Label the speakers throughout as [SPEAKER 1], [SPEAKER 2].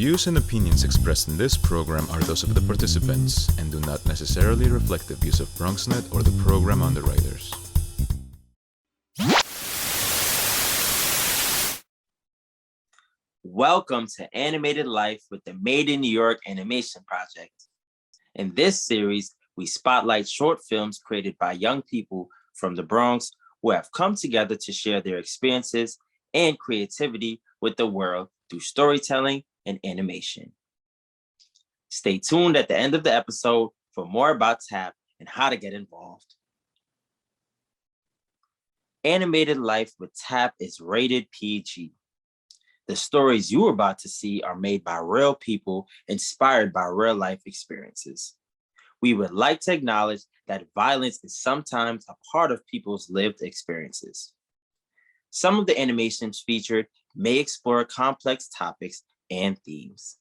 [SPEAKER 1] views and opinions expressed in this program are those of the participants and do not necessarily reflect the views of BronxNet or the program underwriters.
[SPEAKER 2] Welcome to Animated Life with the Made in New York Animation Project. In this series, we spotlight short films created by young people from the Bronx who have come together to share their experiences and creativity with the world through storytelling and animation. Stay tuned at the end of the episode for more about TAP and how to get involved. Animated Life with TAP is rated PG. The stories you are about to see are made by real people inspired by real life experiences. We would like to acknowledge that violence is sometimes a part of people's lived experiences. Some of the animations featured may explore complex topics and themes.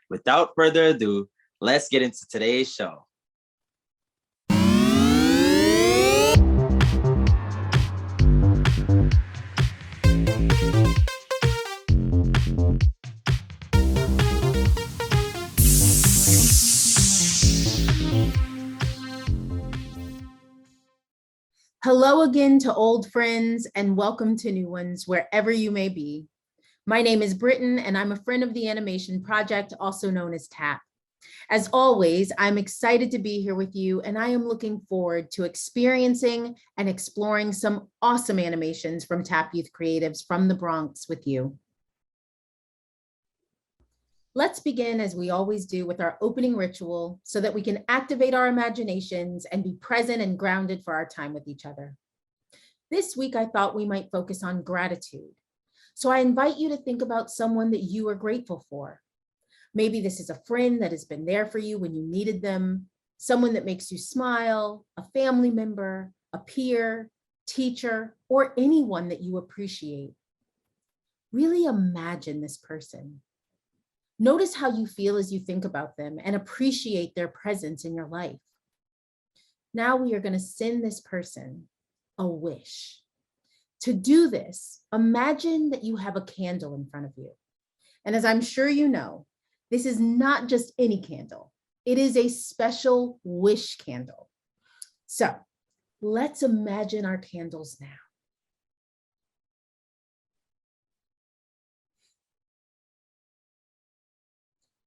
[SPEAKER 2] Without further ado, let's get into today's show.
[SPEAKER 3] Hello again to old friends and welcome to new ones wherever you may be. My name is Britton and I'm a friend of the Animation Project, also known as TAP. As always, I'm excited to be here with you and I am looking forward to experiencing and exploring some awesome animations from TAP Youth Creatives from the Bronx with you. Let's begin, as we always do, with our opening ritual so that we can activate our imaginations and be present and grounded for our time with each other. This week, I thought we might focus on gratitude. So I invite you to think about someone that you are grateful for. Maybe this is a friend that has been there for you when you needed them, someone that makes you smile, a family member, a peer, teacher, or anyone that you appreciate. Really imagine this person. Notice how you feel as you think about them and appreciate their presence in your life. Now we are going to send this person a wish. To do this, imagine that you have a candle in front of you. And as I'm sure you know, this is not just any candle. It is a special wish candle. So let's imagine our candles now.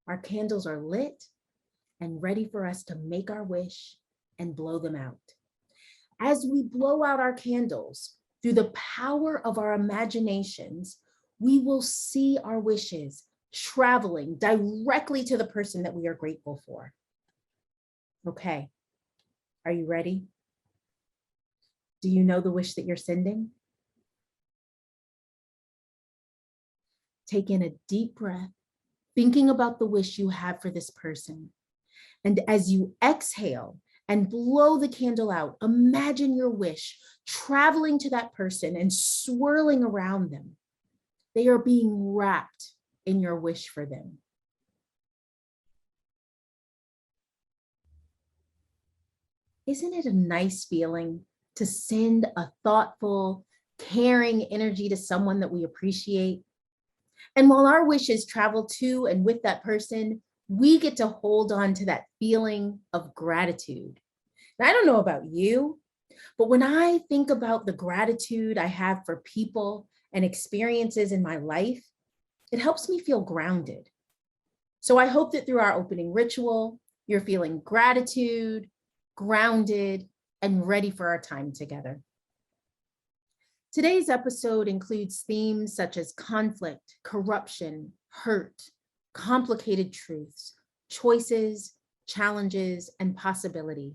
[SPEAKER 3] Our candles are lit and ready for us to make our wish and blow them out. As we blow out our candles, through the power of our imaginations, we will see our wishes traveling directly to the person that we are grateful for. Okay, are you ready? Do you know the wish that you're sending? Take in a deep breath, thinking about the wish you have for this person. And as you exhale and blow the candle out, imagine your wish traveling to that person and swirling around them. They are being wrapped in your wish for them. Isn't it a nice feeling to send a thoughtful, caring energy to someone that we appreciate? And while our wishes travel to and with that person, we get to hold on to that feeling of gratitude. And I don't know about you, but when I think about the gratitude I have for people and experiences in my life, it helps me feel grounded. So I hope that through our opening ritual, you're feeling gratitude, grounded, and ready for our time together. Today's episode includes themes such as conflict, corruption, hurt, complicated truths, choices, challenges, and possibility.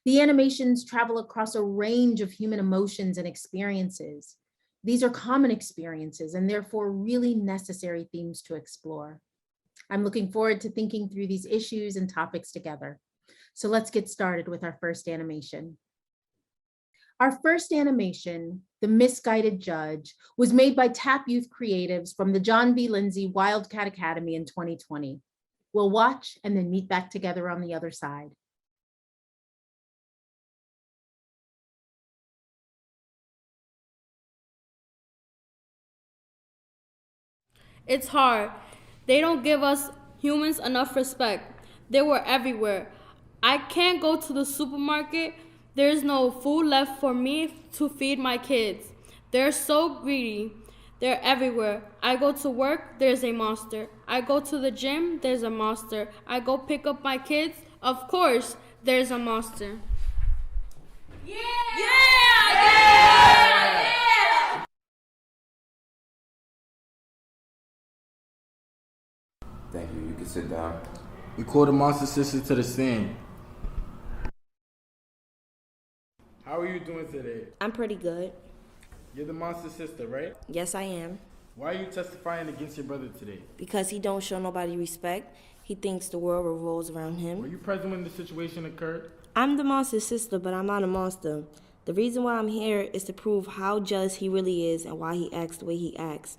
[SPEAKER 3] The animations travel across a range of human emotions and experiences. These are common experiences and therefore really necessary themes to explore. I'm looking forward to thinking through these issues and topics together. So let's get started with our first animation. Our first animation, The Misguided Judge, was made by TAP Youth Creatives from the John B. Lindsay Wildcat Academy in 2020. We'll watch and then meet back together on the other side.
[SPEAKER 4] It's hard. They don't give us humans enough respect. They were everywhere. I can't go to the supermarket. There's no food left for me to feed my kids. They're so greedy. They're everywhere. I go to work, there's a monster. I go to the gym, there's a monster. I go pick up my kids, of course, there's a monster. Yeah! Yeah! Yeah! Yeah!
[SPEAKER 5] Thank you. You can sit down.
[SPEAKER 6] We call the monster sister to the stand. How are you doing today?
[SPEAKER 7] I'm pretty good.
[SPEAKER 6] You're the monster sister, right?
[SPEAKER 7] Yes, I am.
[SPEAKER 6] Why are you testifying against your brother today?
[SPEAKER 7] Because he don't show nobody respect. He thinks the world revolves around
[SPEAKER 6] Were
[SPEAKER 7] him.
[SPEAKER 6] you present when the situation occurred?
[SPEAKER 7] I'm the monster's sister, but I'm not a monster. The reason why I'm here is to prove how jealous he really is and why he acts the way he acts.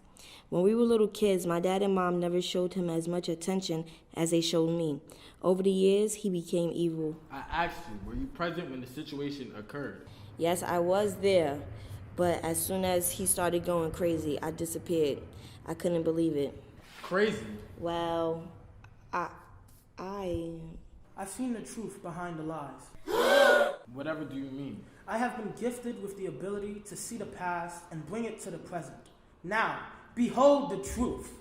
[SPEAKER 7] When we were little kids, my dad and mom never showed him as much attention as they showed me. Over the years, he became evil.
[SPEAKER 6] I asked you, were you present when the situation occurred?
[SPEAKER 7] Yes, I was there, but as soon as he started going crazy, I disappeared. I couldn't believe it.
[SPEAKER 6] Crazy.
[SPEAKER 7] Well,
[SPEAKER 8] I've seen the truth behind the lies.
[SPEAKER 6] Whatever do you mean?
[SPEAKER 8] I have been gifted with the ability to see the past and bring it to the present. Now, behold the truth.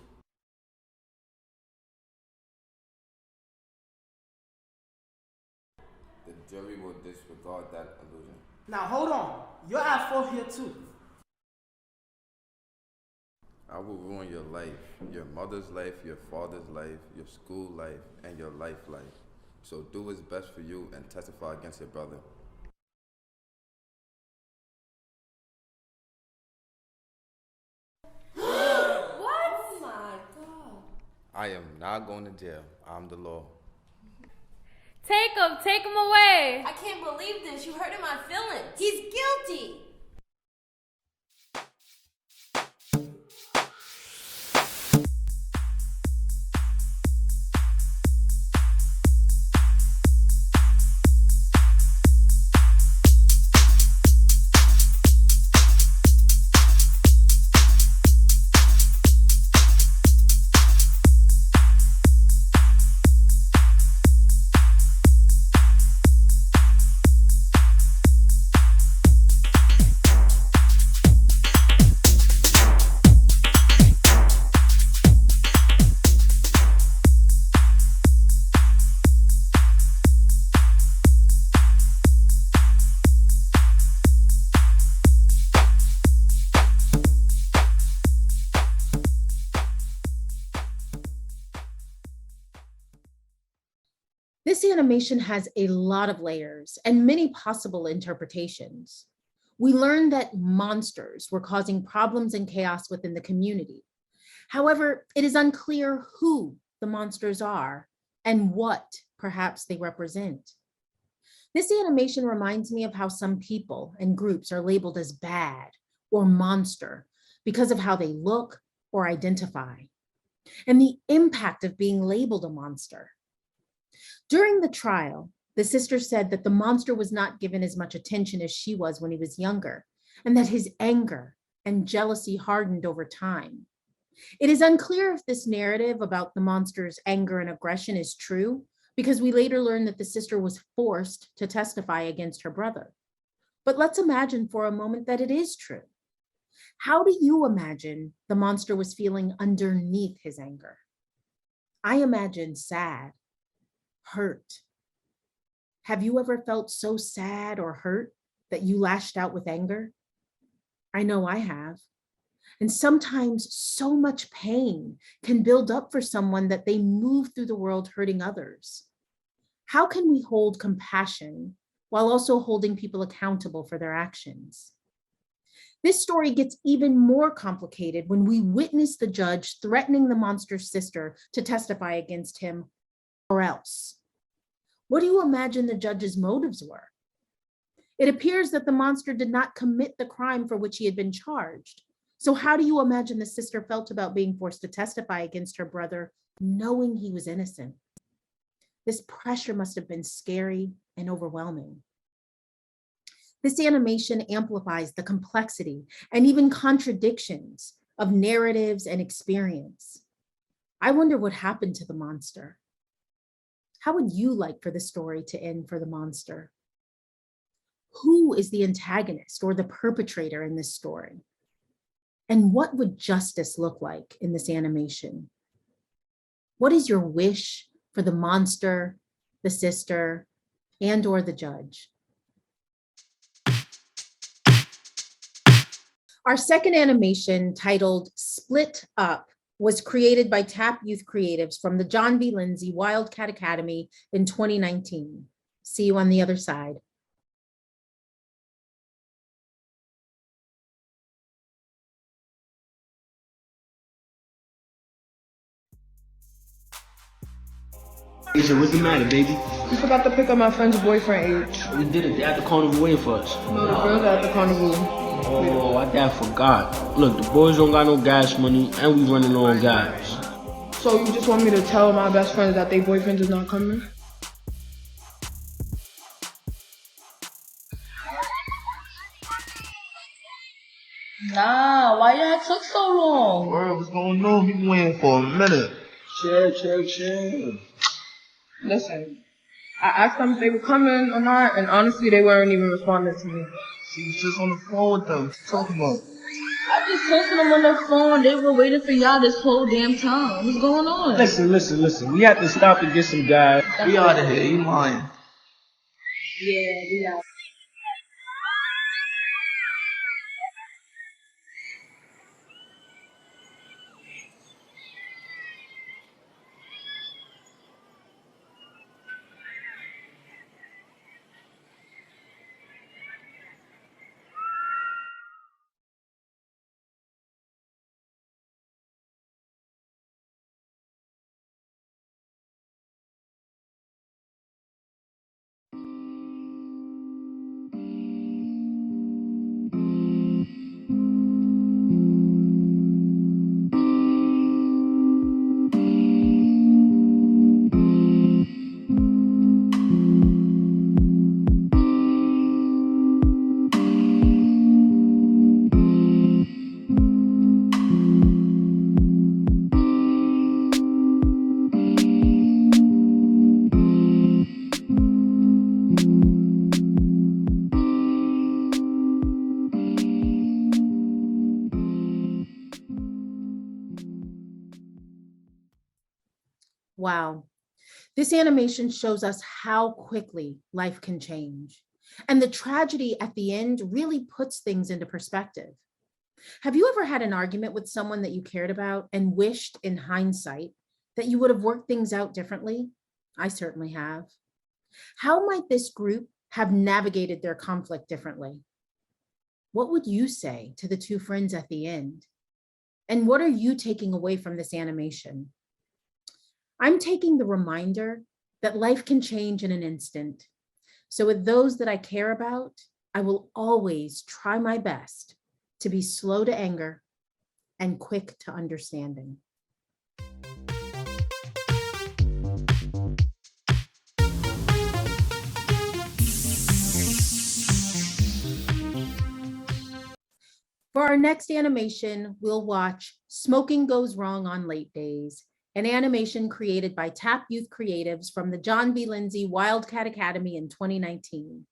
[SPEAKER 5] The jury will disregard that illusion.
[SPEAKER 8] Now, hold on. You're at fault here too.
[SPEAKER 5] I will ruin your life, your mother's life, your father's life, your school life, and your life. So do what's best for you and testify against your brother.
[SPEAKER 7] What? Oh my God.
[SPEAKER 5] I am not going to jail. I'm the law.
[SPEAKER 4] Take him away.
[SPEAKER 7] I can't believe this. You hurting my feelings. He's guilty.
[SPEAKER 3] This animation has a lot of layers and many possible interpretations. We learned that monsters were causing problems and chaos within the community. However, it is unclear who the monsters are and what perhaps they represent. This animation reminds me of how some people and groups are labeled as bad or monster because of how they look or identify, and the impact of being labeled a monster. During the trial, the sister said that the monster was not given as much attention as she was when he was younger, and that his anger and jealousy hardened over time. It is unclear if this narrative about the monster's anger and aggression is true, because we later learned that the sister was forced to testify against her brother. But let's imagine for a moment that it is true. How do you imagine the monster was feeling underneath his anger? I imagine sad, hurt. Have you ever felt so sad or hurt that you lashed out with anger? I know I have. And sometimes so much pain can build up for someone that they move through the world hurting others. How can we hold compassion while also holding people accountable for their actions? This story gets even more complicated when we witness the judge threatening the monster's sister to testify against him or else. What do you imagine the judge's motives were? It appears that the monster did not commit the crime for which he had been charged. So how do you imagine the sister felt about being forced to testify against her brother, knowing he was innocent? This pressure must have been scary and overwhelming. This animation amplifies the complexity and even contradictions of narratives and experience. I wonder what happened to the monster. How would you like for the story to end for the monster? Who is the antagonist or the perpetrator in this story? And what would justice look like in this animation? What is your wish for the monster, the sister, and or the judge? Our second animation, titled Split Up, was created by TAP Youth Creatives from the John B. Lindsay Wildcat Academy in 2019. See you on the other side.
[SPEAKER 9] Asia, what's the matter, baby?
[SPEAKER 10] We forgot to pick up my friend's boyfriend, H.
[SPEAKER 9] We did it. They at the carnival waiting for us.
[SPEAKER 10] No, the girls are at the carnival.
[SPEAKER 9] Oh, I damn forgot. Look, the boys don't got no gas money, and we running low on gas.
[SPEAKER 10] So you just want me to tell my best friends that their boyfriend is not coming?
[SPEAKER 11] Nah, why y'all took so long?
[SPEAKER 12] Word, what's going on? We been waiting for a minute.
[SPEAKER 9] Chill.
[SPEAKER 10] Listen, I asked them if they were coming or not, and honestly, they weren't even responding to me.
[SPEAKER 12] She was just on the phone with them. What you talking about?
[SPEAKER 11] I just texted them on their phone. They were waiting for y'all this whole damn time. What's going on?
[SPEAKER 9] Listen. We have to stop and get some gas.
[SPEAKER 12] We out of here. You lying?
[SPEAKER 11] Yeah, we out.
[SPEAKER 3] Wow. This animation shows us how quickly life can change. And the tragedy at the end really puts things into perspective. Have you ever had an argument with someone that you cared about and wished in hindsight that you would have worked things out differently? I certainly have. How might this group have navigated their conflict differently? What would you say to the two friends at the end? And what are you taking away from this animation? I'm taking the reminder that life can change in an instant. So with those that I care about, I will always try my best to be slow to anger and quick to understanding. For our next animation, we'll watch Smoking Goes Wrong on Late Days, an animation created by TAP Youth Creatives from the John B. Lindsay Wildcat Academy in 2019.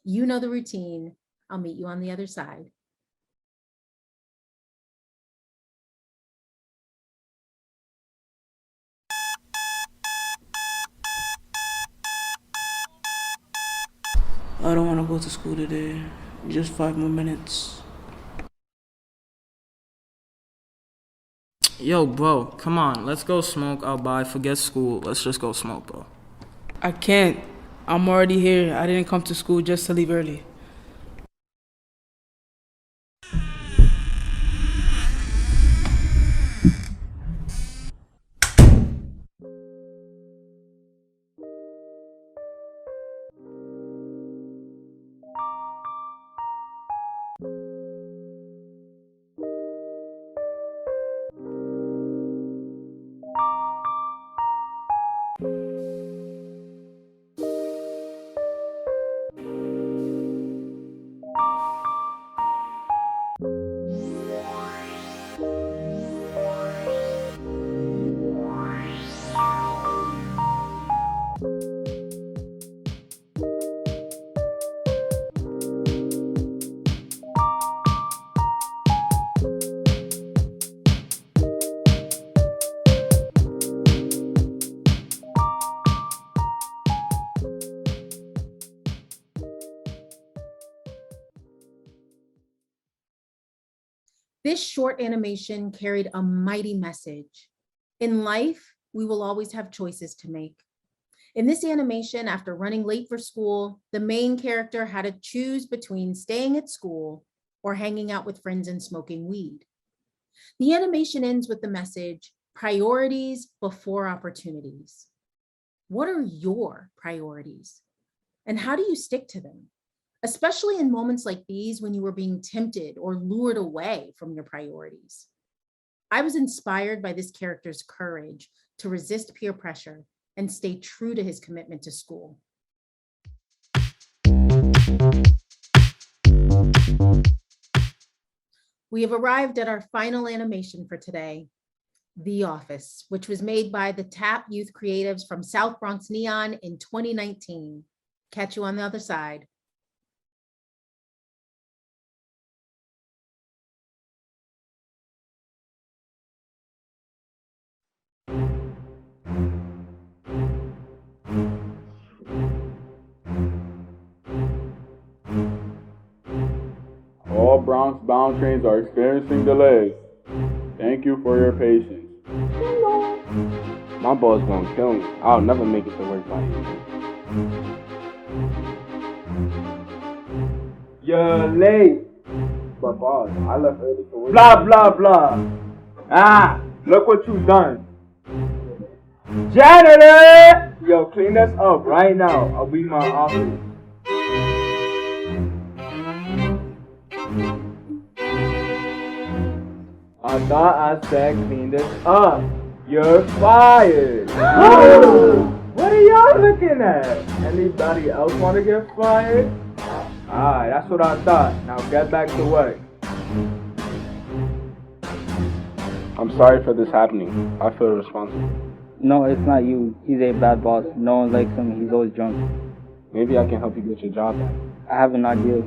[SPEAKER 3] You know the routine. I'll meet you on the other side.
[SPEAKER 13] I don't want to go to school today. Just 5 more minutes.
[SPEAKER 14] Yo, bro, come on. Let's go smoke. I'll buy. Forget school. Let's just go smoke, bro.
[SPEAKER 13] I can't. I'm already here. I didn't come to school just to leave early.
[SPEAKER 3] This short animation carried a mighty message. In life, we will always have choices to make. In this animation, after running late for school, the main character had to choose between staying at school or hanging out with friends and smoking weed. The animation ends with the message, priorities before opportunities. What are your priorities? And how do you stick to them? Especially in moments like these when you are being tempted or lured away from your priorities. I was inspired by this character's courage to resist peer pressure and stay true to his commitment to school. We have arrived at our final animation for today, The Office, which was made by the TAP youth creatives from South Bronx Neon in 2019. Catch you on the other side.
[SPEAKER 15] All Bronx-bound trains are experiencing delays. Thank you for your patience.
[SPEAKER 16] My boss gonna kill me. I'll never make it to work by evening.
[SPEAKER 15] You're late.
[SPEAKER 16] But boss, I left early for work.
[SPEAKER 15] Blah, blah, blah. Ah, look what you've done. Janitor! Yo, clean this up right now. I'll be in my office. I thought I said clean this up. You're fired. What are y'all looking at? Anybody else want to get fired? Alright, that's what I thought. Now get back to work.
[SPEAKER 16] I'm sorry for this happening. I feel responsible.
[SPEAKER 17] No, it's not you. He's a bad boss. No one likes him. He's always drunk.
[SPEAKER 16] Maybe I can help you get your job back.
[SPEAKER 17] I have an idea.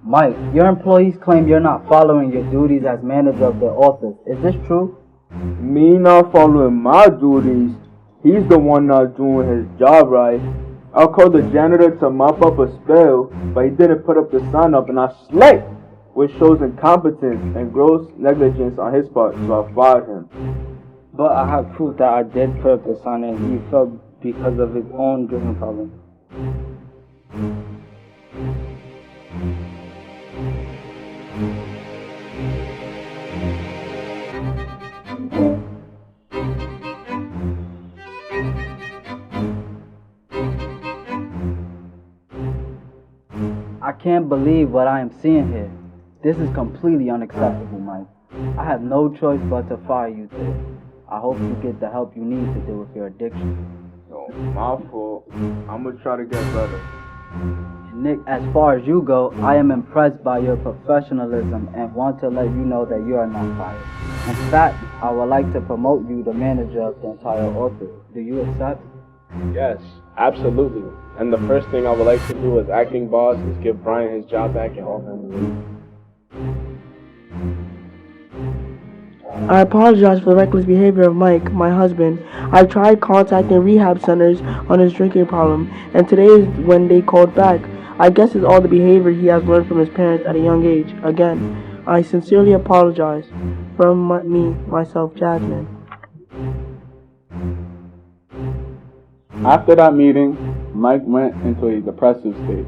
[SPEAKER 17] Mike, your employees claim you're not following your duties as manager of the office. Is this true?
[SPEAKER 15] Me not following my duties. He's the one not doing his job right. I called the janitor to mop up a spill, but he didn't put up the sign up and I slipped, which shows incompetence and gross negligence on his part, so I fired him.
[SPEAKER 17] But I have proof that I did put up the sign and he fell because of his own drinking problem. I can't believe what I am seeing here. This is completely unacceptable, Mike. I have no choice but to fire you today. I hope you get the help you need to deal with your addiction.
[SPEAKER 15] No, my fault. I'm gonna try to get better.
[SPEAKER 17] Nick, as far as you go, I am impressed by your professionalism and want to let you know that you are not fired. In fact, I would like to promote you to manager of the entire office. Do you accept?
[SPEAKER 16] Yes, absolutely. And the first thing I would like to do as acting boss is give Brian his job back and offer him a leave.
[SPEAKER 18] I apologize for the reckless behavior of Mike, my husband. I tried contacting rehab centers on his drinking problem, and today is when they called back. I guess it's all the behavior he has learned from his parents at a young age. Again, I sincerely apologize. From myself, Jasmine.
[SPEAKER 15] After that meeting, Mike went into a depressive state,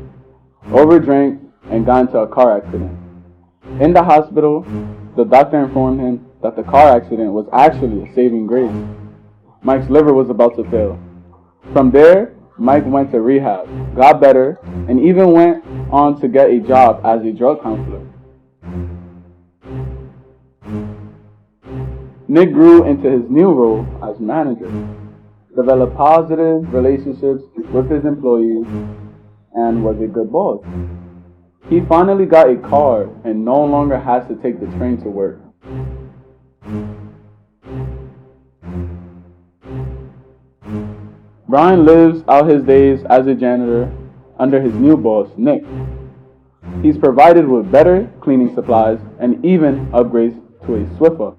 [SPEAKER 15] overdrank, and got into a car accident. In the hospital, the doctor informed him that the car accident was actually a saving grace. Mike's liver was about to fail. From there, Mike went to rehab, got better, and even went on to get a job as a drug counselor. Nick grew into his new role as manager, developed positive relationships with his employees, and was a good boss. He finally got a car and no longer has to take the train to work. Brian lives out his days as a janitor under his new boss, Nick. He's provided with better cleaning supplies and even upgrades to a Swiffer.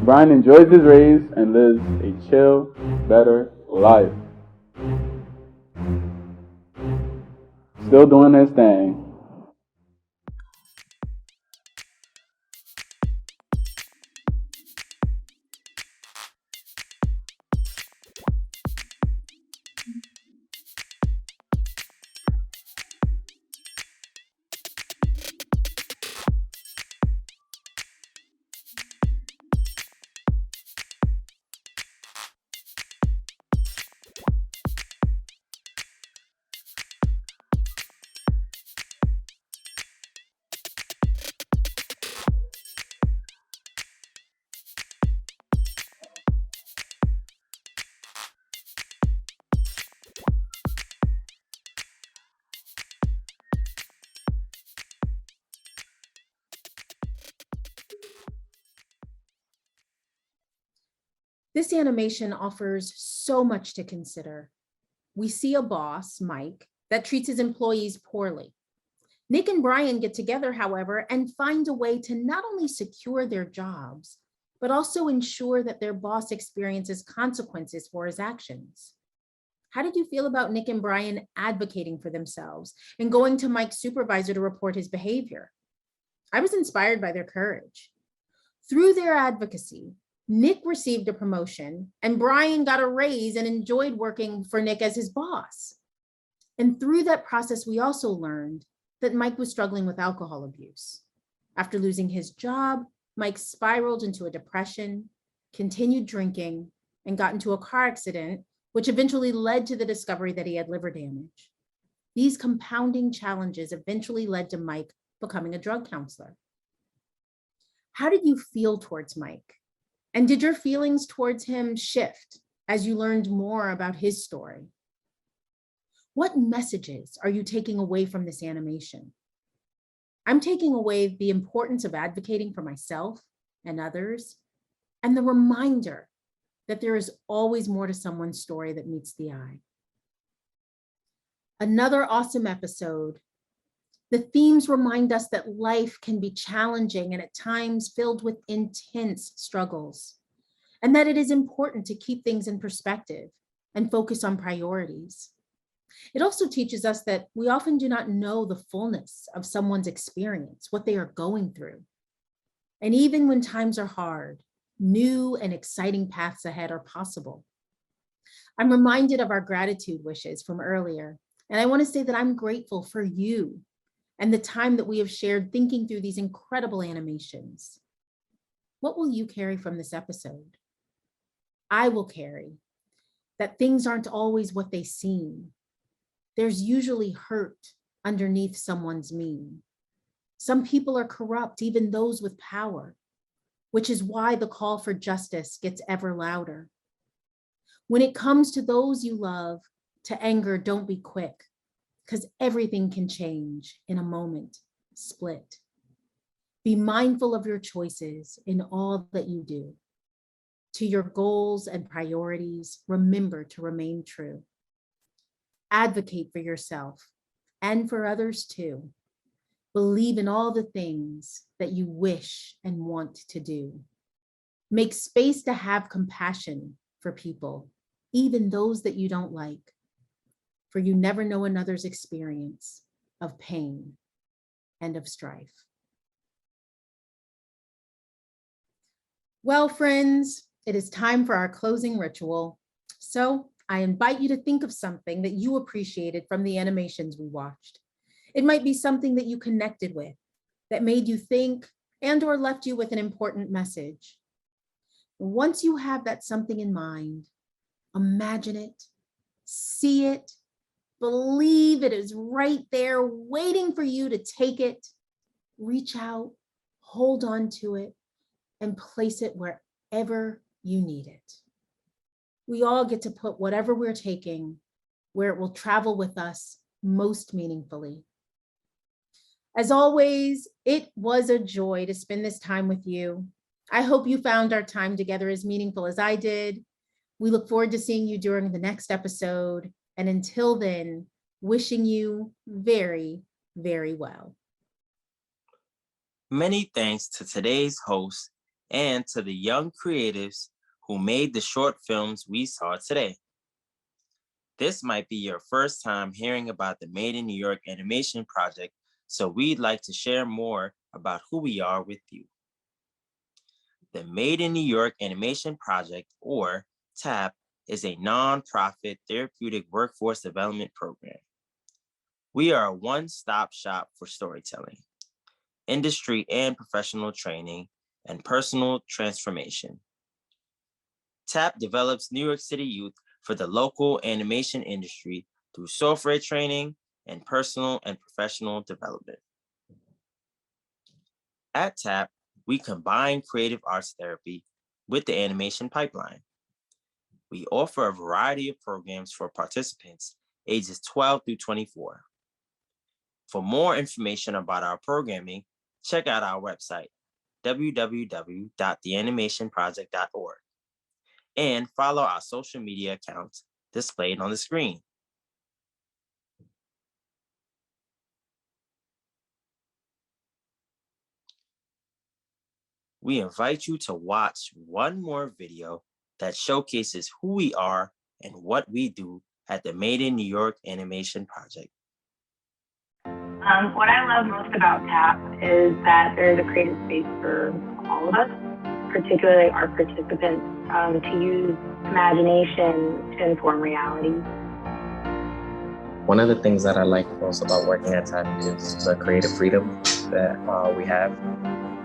[SPEAKER 15] Brian enjoys his raise and lives a chill, better life. Still doing his thing.
[SPEAKER 3] This animation offers so much to consider. We see a boss, Mike, that treats his employees poorly. Nick and Brian get together, however, and find a way to not only secure their jobs, but also ensure that their boss experiences consequences for his actions. How did you feel about Nick and Brian advocating for themselves and going to Mike's supervisor to report his behavior? I was inspired by their courage. Through their advocacy, Nick received a promotion and Brian got a raise and enjoyed working for Nick as his boss. And through that process, we also learned that Mike was struggling with alcohol abuse. After losing his job, Mike spiraled into a depression, continued drinking, and got into a car accident, which eventually led to the discovery that he had liver damage. These compounding challenges eventually led to Mike becoming a drug counselor. How did you feel towards Mike? And did your feelings towards him shift as you learned more about his story? What messages are you taking away from this animation? I'm taking away the importance of advocating for myself and others, and the reminder that there is always more to someone's story that meets the eye. Another awesome episode. The themes remind us that life can be challenging and at times filled with intense struggles, and that it is important to keep things in perspective and focus on priorities. It also teaches us that we often do not know the fullness of someone's experience, what they are going through. And even when times are hard, new and exciting paths ahead are possible. I'm reminded of our gratitude wishes from earlier, and I want to say that I'm grateful for you and the time that we have shared thinking through these incredible animations. What will you carry from this episode? I will carry that things aren't always what they seem. There's usually hurt underneath someone's mean. Some people are corrupt, even those with power, which is why the call for justice gets ever louder. When it comes to those you love, to anger, don't be quick, because everything can change in a moment, split. Be mindful of your choices in all that you do. To your goals and priorities, remember to remain true. Advocate for yourself and for others too. Believe in all the things that you wish and want to do. Make space to have compassion for people, even those that you don't like, for you never know another's experience of pain and of strife. Well, friends, it is time for our closing ritual. So I invite you to think of something that you appreciated from the animations we watched. It might be something that you connected with, that made you think and or left you with an important message. Once you have that something in mind, imagine it, see it, believe it is right there waiting for you to take it, reach out, hold on to it, and place it wherever you need it. We all get to put whatever we're taking where it will travel with us most meaningfully. As always, it was a joy to spend this time with you. I hope you found our time together as meaningful as I did. We look forward to seeing you during the next episode. And until then, Wishing you very, very well.
[SPEAKER 2] Many thanks to today's host and to the young creatives who made the short films we saw today. This might be your first time hearing about the Made in New York Animation Project, so we'd like to share more about who we are with you. The Made in New York Animation Project, or TAP, is a nonprofit therapeutic workforce development program. We are a one-stop shop for storytelling, industry and professional training, and personal transformation. TAP develops New York City youth for the local animation industry through software training and personal and professional development. At TAP, we combine creative arts therapy with the animation pipeline. We offer a variety of programs for participants ages 12 through 24. For more information about our programming, check out our website, www.theanimationproject.org, and follow our social media accounts displayed on the screen. We invite you to watch one more video that showcases who we are and what we do at the Made in New York Animation Project.
[SPEAKER 19] What I love most about TAP is that there's a creative space for all of us, particularly our participants, to use imagination to inform reality.
[SPEAKER 20] One of the things that I like most about working at TAP is the creative freedom that we have.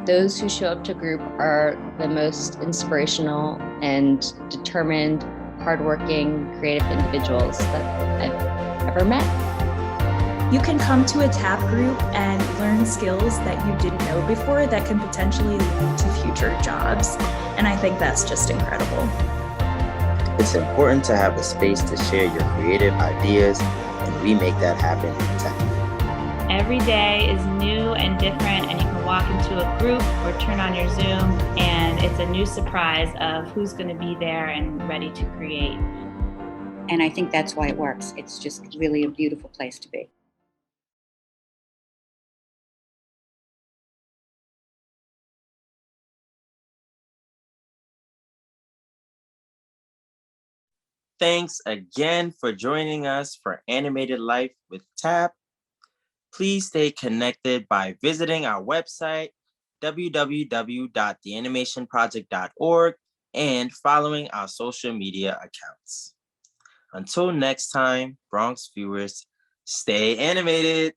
[SPEAKER 21] Those who show up to group are the most inspirational and determined, hardworking, creative individuals that I've ever met.
[SPEAKER 22] You can come to a TAP group and learn skills that you didn't know before that can potentially lead to future jobs. And I think that's just incredible.
[SPEAKER 2] It's important to have a space to share your creative ideas, and we make that happen at TAP.
[SPEAKER 23] Every day is new and different, and you can walk into a group or turn on your Zoom, and it's a new surprise of who's going to be there and ready to create.
[SPEAKER 24] And I think that's why it works. It's just really a beautiful place to be.
[SPEAKER 2] Thanks again for joining us for Animated Life with TAP. Please stay connected by visiting our website, www.theanimationproject.org, and following our social media accounts. Until next time, Bronx viewers, stay animated.